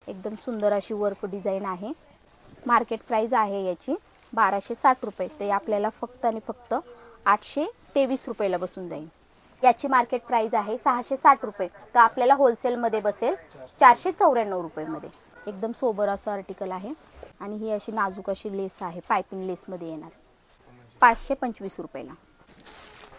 एकदम सुंदर अशी वर्क डिझाइन आहे। मार्केट प्राइस आहे याची 1260 रुपये, ते आपल्याला फक्त आणि फक्त 823 रुपयाला बसून जाईल। याची मार्केट प्राइस आहे 660 रुपये, तर आपल्याला होलसेल मध्ये बसेल 494 रुपये मध्ये। एकदम सोबर असं आर्टिकल आहे आणि ही अशी नाजूक अशी लेस आहे, पाइपिंग लेस मध्ये येणार 525 रुपयाला।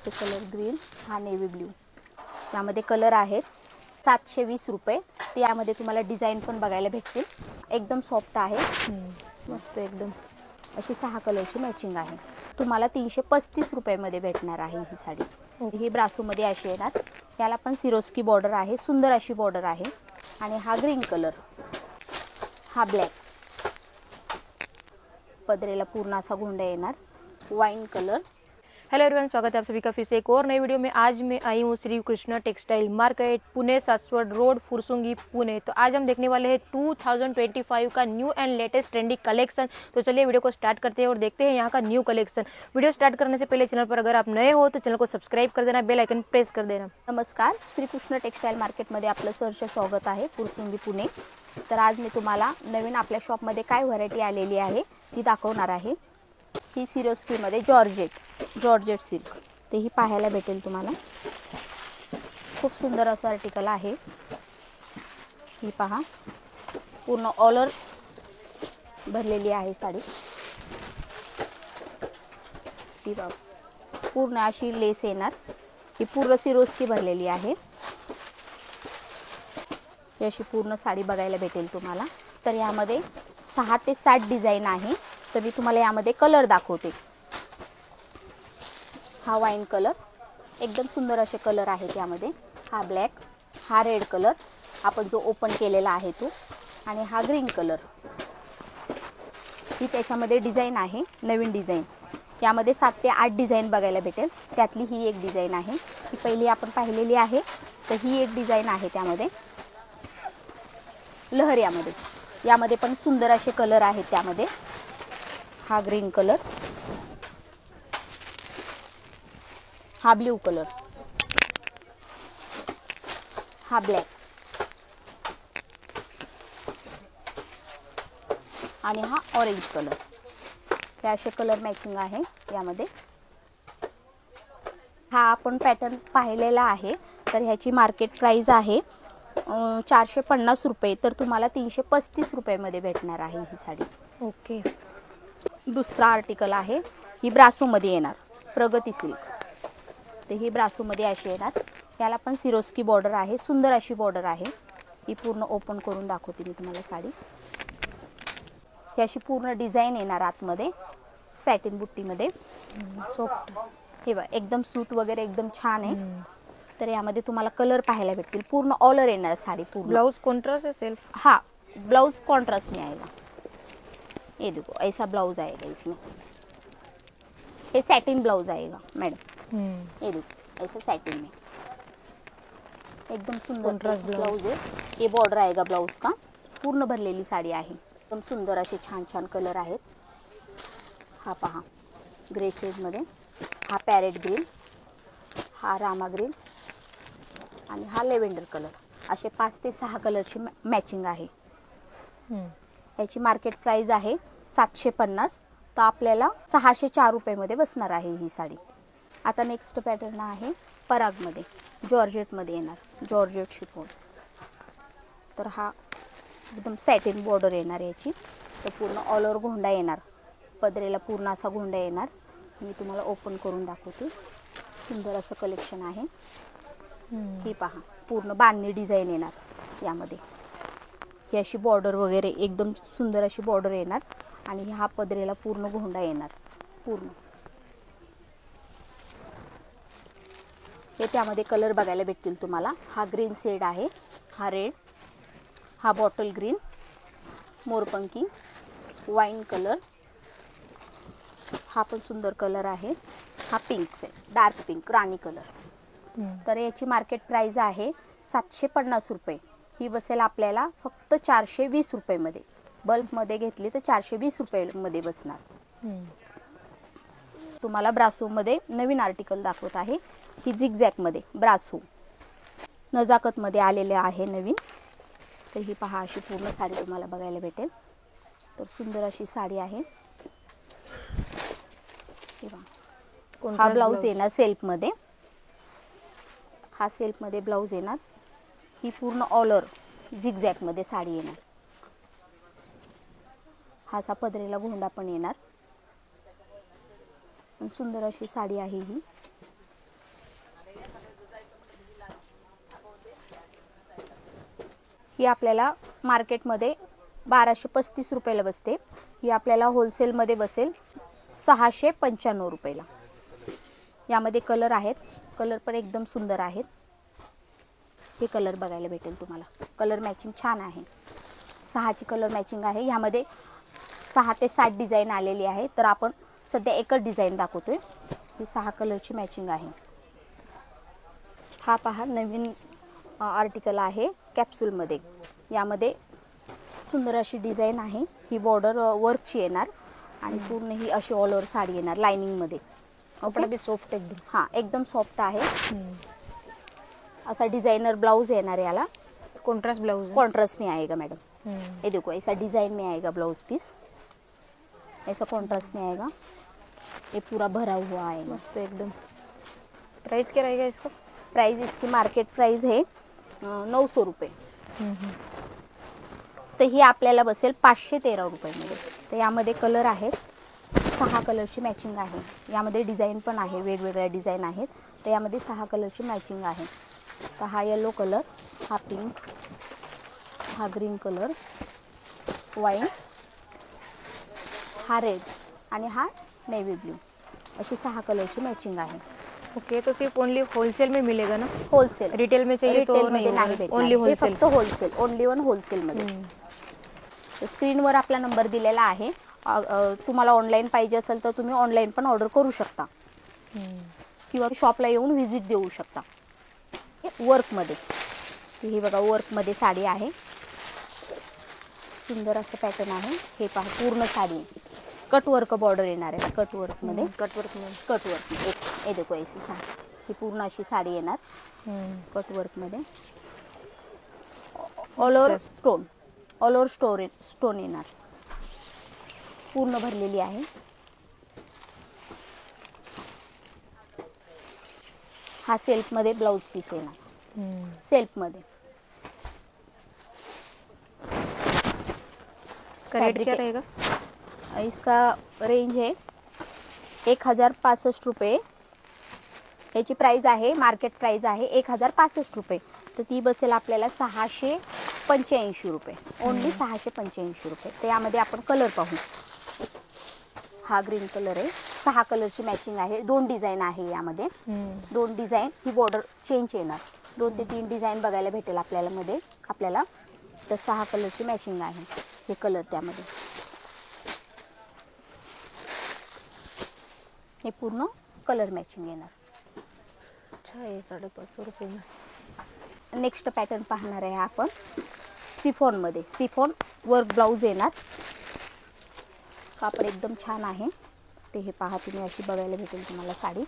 ते कलर ग्रीन, हा नेव्ही ब्ल्यू, यामध्ये कलर आहेत 720 रुपये। ते यामध्ये तुम्हाला डिझाइन पण बघायला भेटतील। एकदम सॉफ्ट आहे, मस्त एकदम अशी 6 कलरची मॅचिंग आहे। तुम्हाला 335 रुपये मध्ये भेटणार आहे ही साडी। ही ब्रासो मध्ये अशी येणार, याला पण सिरोस्की बॉर्डर आहे, सुंदर अशी बॉर्डर आहे। आणि हा ग्रीन कलर, हा ब्लॅक, पदरेला पूर्ण असा गोंडा येणार, वाइन कलर। हेलो एवरीवन, स्वागत है आप सभी का फिर से एक और नई वीडियो में। आज मैं आई हूँ Shri Krishna textile market, Pune Saswad road, Fursungi, Pune. तो आज हम देखने वाले हैं 2025 का new and latest trendy collection. तो चलिए वीडियो को स्टार्ट करते हैं और देखते हैं यहाँ का न्यू कलेक्शन। वीडियो स्टार्ट करने से पहले चैनल पर अगर आप नए हो तो चैनल को सब्सक्राइब कर देना, बेल आइकन प्रेस कर देना। नमस्कार, श्री कृष्ण टेक्सटाइल मार्केटमध्ये आपलं सहर्ष स्वागत आहे, फुरसुंगी, पुणे। तर आज मी तुम्हाला नवीन आपल्या शॉपमध्ये काय व्हरायटी आलेली आहे ती दाखवणार आहे। ही सिरोस्कीमध्ये जॉर्जेट सिल्क, तेही पाहायला भेटेल तुम्हाला। खूप सुंदर असं आर्टिकल आहे। ही पहा, पूर्ण ऑलर भरलेली आहे साडी। ही बघ, पूर्ण अशी लेस येणार, ही पूर्ण सिरोस्की भरलेली आहे। ही अशी पूर्ण साडी बघायला भेटेल तुम्हाला। तर यामध्ये 6 ते 7 डिझाइन आहे, तर मी तुम्हाला यामध्ये कलर दाखवते। हा वाइन कलर, एकदम सुंदर असे कलर आहेत यामध्ये। हा ब्लॅक, हा रेड कलर आपण जो ओपन केलेला आहे तो, आणि हा ग्रीन कलर। ही त्याच्यामध्ये डिझाइन आहे, नवीन डिझाइन। यामध्ये 7 ते 8 डिझाइन बघायला भेटेल, त्यातली ही एक डिझाइन आहे। ही पहिली आपण पाहिलेली आहे, तर ही एक डिझाइन आहे त्यामध्ये लहर। यामध्ये पण सुंदर असे कलर आहेत त्यामध्ये। हा ग्रीन कलर, हा ब्लू कलर, हा ब्लॅक, आणि हा ऑरेंज कलर। हे असे कलर मॅचिंग आहे यामध्ये। हा आपण पॅटर्न पाहिलेला आहे, तर ह्याची मार्केट प्राइस आहे 450 रुपये, तर तुम्हाला 335 रुपये मध्ये भेटणार आहे ही साडी। ओके। दुसरा आर्टिकल आहे, ही ब्रासो मध्ये येणार, प्रगती सिल्क। ते ही ब्रासो मध्ये अशी येणार, याला पण सिरोस्की बॉर्डर आहे, सुंदर अशी बॉर्डर आहे। ही पूर्ण ओपन करून दाखवते मी तुम्हाला साडी। ही अशी पूर्ण डिझाइन येणार आतमध्ये सॅटिन बुट्टीमध्ये, सॉफ्ट। हे बघा, एकदम सूत वगैरे एकदम छान आहे। तर यामध्ये तुम्हाला कलर पाहायला भेटतील, पूर्ण ऑलर येणार साड़ी पूर्ण। ब्लाउज कॉन्ट्रास्ट है सिर्फ? हाँ, ब्लाउज कॉन्ट्रास्ट नहीं आएगा। ये देखो, ऐसा ब्लाउज आएगा इसमें। ये सैटिन ब्लाउज आएगा मैडम। ये देखो, ऐसा सैटिन में एकदम सुंदर ब्लाउज है। ये बॉर्डर आएगा ब्लाउज का, पूर्ण भरलेली साड़ी आहे। एकदम सुंदर असे छान छान कलर आहेत। हा पहा, ग्रे शेड मध्ये, हा पॅरेट ग्रीन, हा रामा ग्रीन, आणि हा लेव्हेंडर कलर। असे 5 ते 6 कलरची मॅचिंग आहे। याची मार्केट प्राइस आहे 750, तर आपल्याला 604 रुपये मध्ये बसणार आहे ही साडी। आता नेक्स्ट पॅटर्न आहे पराग मध्ये, जॉर्जेट मध्ये येणार, जॉर्जेट शिफॉन। तर हा एकदम सॅटिन बॉर्डर येणार याची। तर पूर्ण ऑल ओव्हर गोंडा येणार, पदरेला पूर्ण असा गोंडा येणार। मी तुम्हाला ओपन करून दाखवते। सुंदर असं कलेक्शन आहे। ही पहा, पूर्ण बांधणी डिझाइन येणार यामध्ये। ही अशी बॉर्डर वगैरे एकदम सुंदर अशी बॉर्डर येणार, आणि हा पदरेला पूर्ण गोंडा येणार पूर्ण। हे त्यामध्ये कलर बघायला भेटतील तुम्हाला। हा ग्रीन शेड आहे, हा रेड, हा बॉटल ग्रीन, मोरपंखी, वाइन कलर, हा पण सुंदर कलर आहे। हा पिंक शेड, डार्क पिंक, राणी कलर। तर याची मार्केट प्राइस आहे 750 रुपये। ही बसेल आपल्याला फक्त 420 रुपये मध्ये। बल्क मध्ये घेतली तर 420 रुपये मध्ये बसणार। तुम्हाला ब्रासो मध्ये नवीन आर्टिकल दाखवत आहे। ही झिगझॅग मध्ये ब्रासो, नजाकत मध्ये आलेले आहे नवीन। तर ही पहा अशी पूर्ण साडी तुम्हाला बघायला भेटेल. तर सुंदर अशी साडी आहे. हे पहा. हा Contrast ब्लाऊज blouse. येणार सेल्फमध्ये. हा सेल्फमध्ये ब्लाऊज येणार. ही पूर्ण ऑल ओव्हर झिगझॅगमध्ये साडी येणार. हा असा पदरेला गोंडा पण येणार. सुंदर अशी साडी आहे ही. ही आपल्याला मार्केटमध्ये 1235 रुपयाला बसते. ही आपल्याला होलसेलमध्ये बसेल 695 रुपयाला. यामध्ये कलर आहेत. कलर पण एकदम सुंदर आहेत. हे कलर बघायला भेटेल तुम्हाला. कलर मॅचिंग छान आहे. 6ची कलर मॅचिंग आहे. ह्यामध्ये 6 ते 7 डिझाईन आलेली आहे. तर आपण सध्या एकच डिझाईन दाखवतोय. ही 6 कलरची मॅचिंग आहे. हा पहा नवीन आर्टिकल आहे कॅप्सूलमध्ये. यामध्ये सुंदर अशी डिझाईन आहे. ही बॉर्डर वर्कची येणार आणि पूर्ण ही अशी ऑल ओव्हर साडी येणार लाइनिंगमध्ये. कपडा भी सॉफ्ट एकदम. हां एकदम सॉफ्ट आहे. असा डिजाइनर ब्लाउज येणार है याला. Contrast blouse. कॉन्ट्रास्ट में आएगा मैडम. ये देखो ऐसा डिजाइन में आएगा ब्लाउज पीस. ऐसा कॉन्ट्रास्ट में आएगा. ये पूरा भरा हुआ आएगा. मस्त एकदम. प्राइस क्या रहेगा इसका? प्राइस इसकी मार्केट प्राइस है 900 रुपये. तर ही आपल्याला बसेल 513 रुपयामध्ये. तर यामध्ये कलर आहेत. 6 कलरची मॅचिंग आहे. यामध्ये डिझाईन पण आहे. वेगवेगळ्या डिझाईन आहेत. तर यामध्ये 6 कलरची मॅचिंग आहे. तर हा येलो कलर, हा पिंक, हा ग्रीन कलर, वाईन, हा रेड आणि हा नेव्ही ब्लू अशी 6 कलरची मॅचिंग आहे. ओके. तो सिर्फ ओनली होलसेल में मिलेगा ना? होलसेल. रिटेल में चाहिए तो मध्ये नाही भेटणार. ओनली हे होलसेल. फक्त होलसेल. ओनली वन होलसेलमध्ये. तर स्क्रीनवर आपला नंबर दिलेला आहे. तुम्हाला ऑनलाईन पाहिजे असेल तर तुम्ही ऑनलाईन पण ऑर्डर करू शकता किंवा शॉपला येऊन व्हिजिट देऊ शकता. वर्कमध्ये ही बघा वर्कमध्ये साडी आहे. सुंदर असं पॅटर्न आहे. हे पहा पूर्ण साडी कट वर्क बॉर्डर येणार आहे. कट वर्कमध्ये. कट वर्क में. कट वर्क ये देखो ऐसी साडी. ही पूर्ण अशी साडी येणार कट वर्कमध्ये. All over stone. All over stone येणार. पूर्ण भरलेली आहे. हा सेल्फमध्ये ब्लाउज पीस येणार. सेल्फमध्ये. इसका रेट क्या रहेगा? इसका रेंज है 1065 रुपये. याची प्राइस आहे मार्केट प्राइस आहे 1065 रुपये. तर ती बसेल आपल्याला 685 रुपये. ओनली 685 रुपये. तर यामध्ये आपण कलर पाहू. हा ग्रीन कलर आहे. 6 कलरची मॅचिंग आहे. 2 डिझाईन आहे यामध्ये. 2 डिझाईन. ही बॉर्डर चेंज येणार. 2 ते 3 डिझाईन बघायला भेटेल आपल्याला. तर 6 कलरची मॅचिंग आहे. हे कलर त्यामध्ये. हे पूर्ण कलर मॅचिंग येणार. अच्छा आहे. 550 रुपये में. नेक्स्ट पॅटर्न पाहणार आहे आपण सिफॉनमध्ये. सिफॉन वर्क ब्लाऊज येणार. कापड एकदम छान आहे. ते हे पहा तुम्ही अशी बघायला भेटेल तुम्हाला साडी.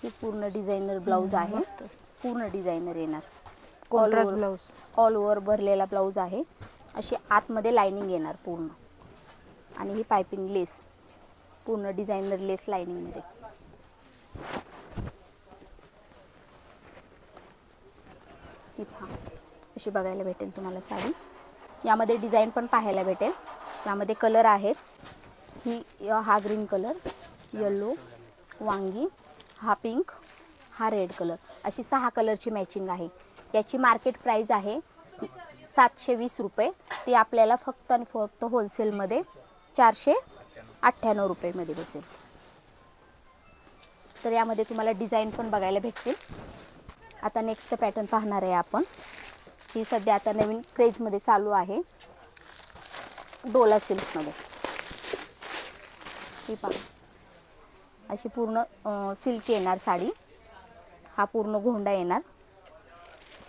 ही पूर्ण डिझायनर ब्लाऊज आहे. पूर्ण डिझायनर येणार. Contrast blouse. ऑल ओव्हर भरलेला ब्लाऊज आहे. अशी आतमध्ये लाइनिंग येणार पूर्ण. आणि ही पाइपिंग लेस. पूर्ण डिझायनर लेस लाइनिंगमध्ये. ही पहा अशी बघायला भेटेल तुम्हाला साडी. यामध्ये डिझाईन पण पाहायला भेटेल. यामध्ये कलर आहेत. हा ग्रीन कलर, येलो, वांगी, हा पिंक, हा रेड कलर अशी 6 कलरची मॅचिंग आहे. याची मार्केट प्राइस आहे 720 रुपये. ती आपल्याला फक्त आणि फक्त होलसेलमध्ये 498 रुपयेमध्ये बसेल. तर यामध्ये तुम्हाला डिझाईन पण बघायला भेटतील. आता नेक्स्ट पॅटर्न पाहणार आहे आपण. ही सध्या आता नवीन क्रेजमध्ये चालू आहे डोला सिल्कमध्ये. ही पहा अशी पूर्ण सिल्क येणार साडी. हा पूर्ण गोंडा येणार.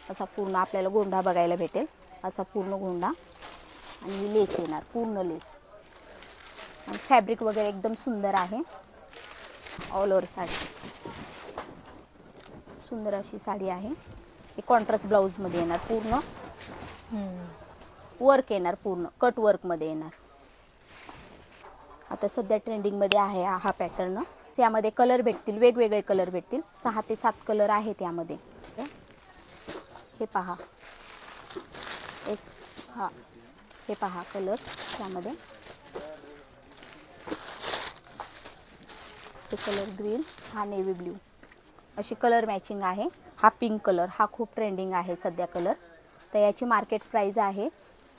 असा पूर्ण आपल्याला गोंडा बघायला भेटेल. असा पूर्ण गोंडा आणि ही लेस येणार. पूर्ण लेस. आणि फॅब्रिक वगैरे एकदम सुंदर आहे. All over sari. सुंदर अशी साडी आहे. हे कॉन्ट्रास्ट ब्लाऊजमध्ये येणार, पूर्ण वर्क येणार, पूर्ण कट वर्कमध्ये येणार. आता सध्या ट्रेंडिंगमध्ये आहे हा पॅटर्न. यामध्ये कलर भेटतील, वेगवेगळे कलर भेटतील, 6 ते 7 कलर आहेत यामध्ये. हे पहा, हा हे पहा कलर त्यामध्ये. हे कलर ग्रीन, हा नेव्ही ब्ल्यू, अशी कलर मॅचिंग आहे. हा पिंक कलर, हा खूप ट्रेंडिंग आहे सध्या कलर. तर याची मार्केट प्राइस आहे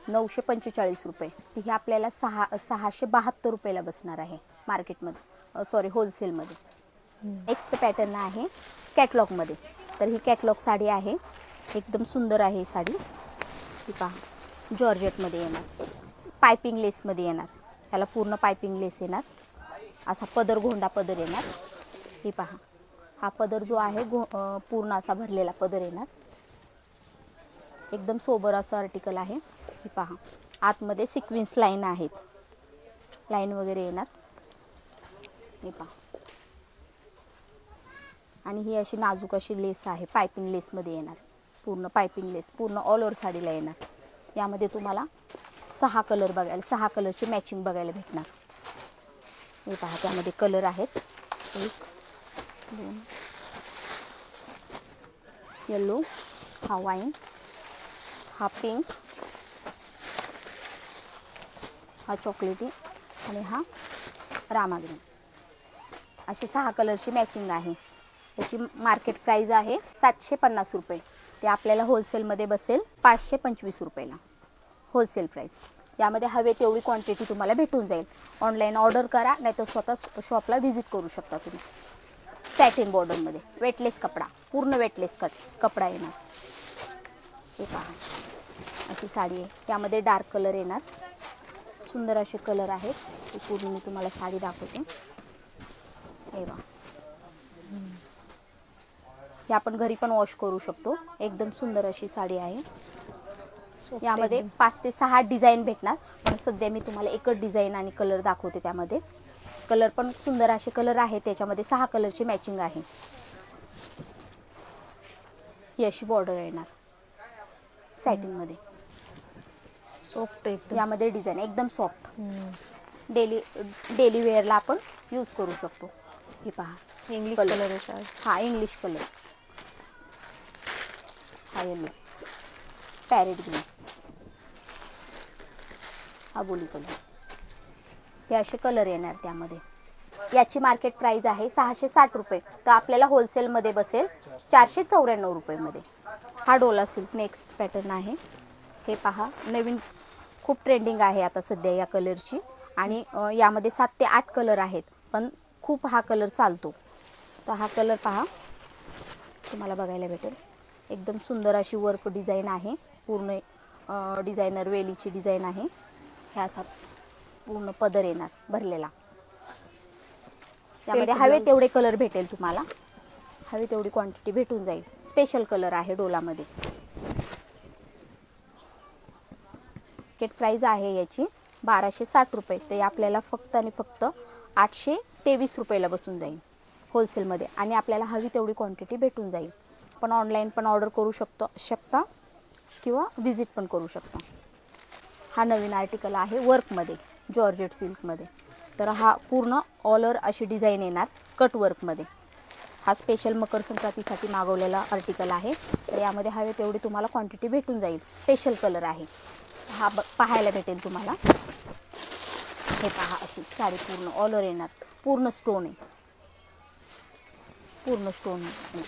945 रुपये. ही आपल्याला 672 रुपयाला बसणार आहे मार्केटमध्ये, सॉरी होलसेलमध्ये. नेक्स्ट पॅटर्न आहे कॅटलॉगमध्ये. तर ही कॅटलॉग साडी आहे, एकदम सुंदर आहे ही साडी. ही पहा जॉर्जेटमध्ये येणार, पायपिंग लेसमध्ये येणार. याला पूर्ण पायपिंग लेस येणार, असा पदर, गोंडा पदर येणार. ही पहा, हा पदर जो आहे पूर्ण असा भरलेला पदर येणार. एकदम सोबर असं आर्टिकल आहे. ही पहा, आतमध्ये सिक्वेन्स लाईन आहेत, लाईन वगैरे येणार. हे पहा, आणि ही अशी नाजूक अशी लेस आहे, पायपिंग लेसमध्ये येणार. पूर्ण पायपिंग लेस, पूर्ण ऑल ओव्हर साडीला येणार. यामध्ये तुम्हाला 6 कलर बघायला, 6 कलरची मॅचिंग बघायला भेटणार. हे पहा, त्यामध्ये कलर आहेत 1 2, येलो, हा वाईन, हा पिंक, हा चॉकलेटी आणि हा रामा ग्रीन. अशी 6 कलरची मॅचिंग आहे. याची मार्केट प्राइस आहे 750 रुपये. ते आपल्याला होलसेलमध्ये बसेल 525 रुपयाला, होलसेल प्राइस. यामध्ये हवे तेवढी क्वांटिटी तुम्हाला भेटून जाईल. ऑनलाईन ऑर्डर करा, नाहीतर स्वतः शॉपला व्हिजिट करू शकता तुम्ही. सॅटिन बॉर्डरमध्ये वेटलेस कपडा, पूर्ण वेटलेस कपडा येणार. हे पहा, अशी साडी आहे. यामध्ये डार्क कलर येणार, सुंदर असे कलर आहेत. हे पूर्ण मी तुम्हाला साडी दाखवते. हे बघा, हे आपण घरी पण वॉश करू शकतो. एकदम सुंदर अशी साडी आहे. यामध्ये 5 ते 6 डिझाईन भेटणार, पण सध्या मी तुम्हाला एकच डिझाईन आणि कलर दाखवते. त्यामध्ये कलर पण सुंदर असे कलर आहेत. त्याच्यामध्ये 6 कलरची मॅचिंग आहे. ही अशी बॉर्डर येणार सॅटिनमध्ये, सॉफ्ट एकदम. यामध्ये डिझाईन एकदम सॉफ्ट, डेली वेअरला आपण यूज करू शकतो. हे पहा, इंग्लिश कलर आहे. हा इंग्लिश कलर, हा येलो, पॅरेट ग्रीन, हा बोली कलर. हे असे कलर येणार त्यामध्ये. याची मार्केट प्राइस आहे 660 रुपये. तर आपल्याला होलसेलमध्ये बसेल 494 रुपयेमध्ये. हा डोला सिल्क नेक्स्ट पॅटर्न आहे. हे पहा, नवीन खूप ट्रेंडिंग आहे आता सध्या या कलरची. आणि यामध्ये 7 ते 8 कलर आहेत, पण खूप हा कलर चालतो. तर हा कलर पहा, तुम्हाला बघायला भेटेल. एकदम सुंदर अशी वर्क डिझाईन आहे, पूर्ण डिझायनर वेलीची डिझाईन आहे. ह्या असा पूर्ण पदर येणार भरलेला. त्यामध्ये हवे तेवढे कलर भेटेल तुम्हाला, हवी तेवढी क्वांटिटी भेटून जाईल. स्पेशल कलर आहे डोलामध्ये. मार्केट प्राइस आहे याची 1260 रुपये. ते आपल्याला फक्त आणि फक्त 823 रुपयाला बसून जाईल होलसेलमध्ये. आणि आपल्याला हवी तेवढी क्वांटिटी भेटून जाईल. पण ऑनलाईन पण ऑर्डर करू शकता किंवा विजिट पण करू शकता. हा नवीन आर्टिकल आहे वर्कमध्ये, जॉर्जेट सिल्कमध्ये. तर हा पूर्ण ऑल ओव्हर अशी डिझाईन येणार कट वर्कमध्ये. हा स्पेशल मकर संक्रांतीसाठी मागवलेला आर्टिकल आहे. तर यामध्ये हवे तेवढी तुम्हाला क्वांटिटी भेटून जाईल. स्पेशल कलर आहे हा, पाहायला भेटेल तुम्हाला. हे पहा, अशी साडी पूर्ण ऑल ओव्हर येणार, पूर्ण स्टोन आहे, पूर्ण स्टोन आहे.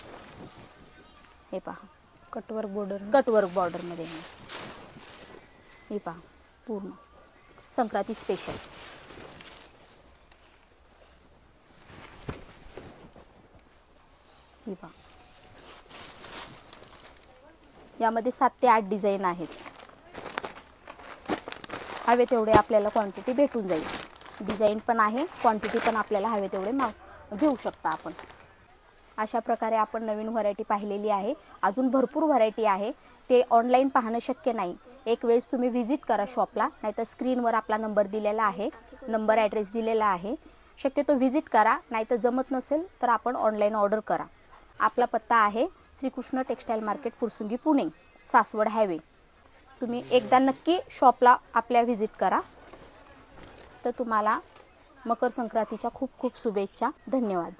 हे पहा, कटवर्क बॉर्डरमध्ये येणार. हे पहा, पूर्ण संक्रांती स्पेशल. हे पहा, यामध्ये 7 ते 8 डिझाईन आहेत. हवे तेवढे आपल्याला क्वांटिटी भेटून जाईल. डिझाईन पण आहे, क्वांटिटी पण आपल्याला हवे तेवढे घेऊ शकता आपण. अशा प्रकारे आपण नवीन व्हरायटी पाहिलेली आहे. अजून भरपूर व्हरायटी आहे, ते ऑनलाईन पाहणं शक्य नाही. एक वेळेस तुम्ही व्हिजिट करा शॉपला, नाहीतर स्क्रीनवर आपला नंबर दिलेला आहे, नंबर ॲड्रेस दिलेला आहे. शक्यतो व्हिजिट करा, नाहीतर जमत नसेल तर आपण ऑनलाईन ऑर्डर करा. आपला पत्ता आहे Shrikrishna textile market Fursungi Pune, Saswad highway. तुम्ही एकदा नक्की शॉपला आपल्या व्हिजिट करा. तर तुम्हाला मकर संक्रांतीच्या खूप खूप शुभेच्छा. धन्यवाद.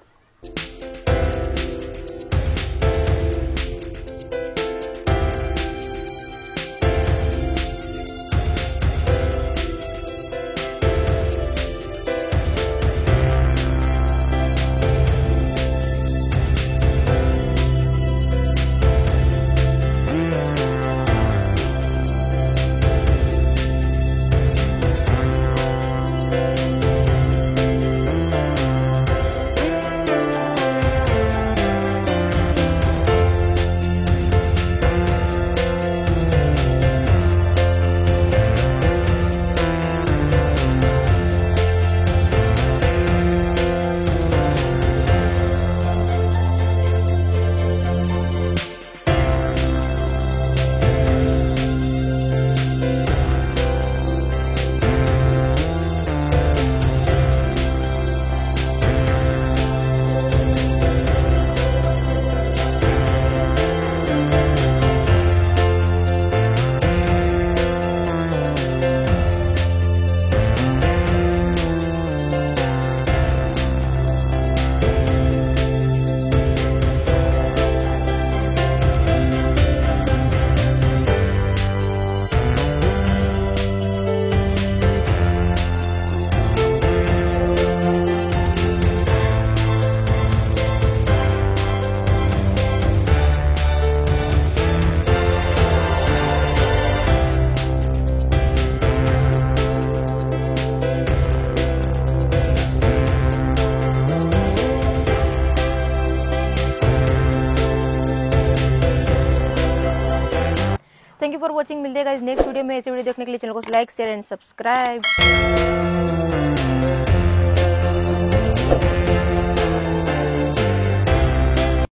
Thank you for watching. मिलते हैं गाइस नेक्स्ट वीडियो में. ऐसे वीडियो देखने के लिए चैनल को लाइक, शेयर एंड सब्सक्राइब.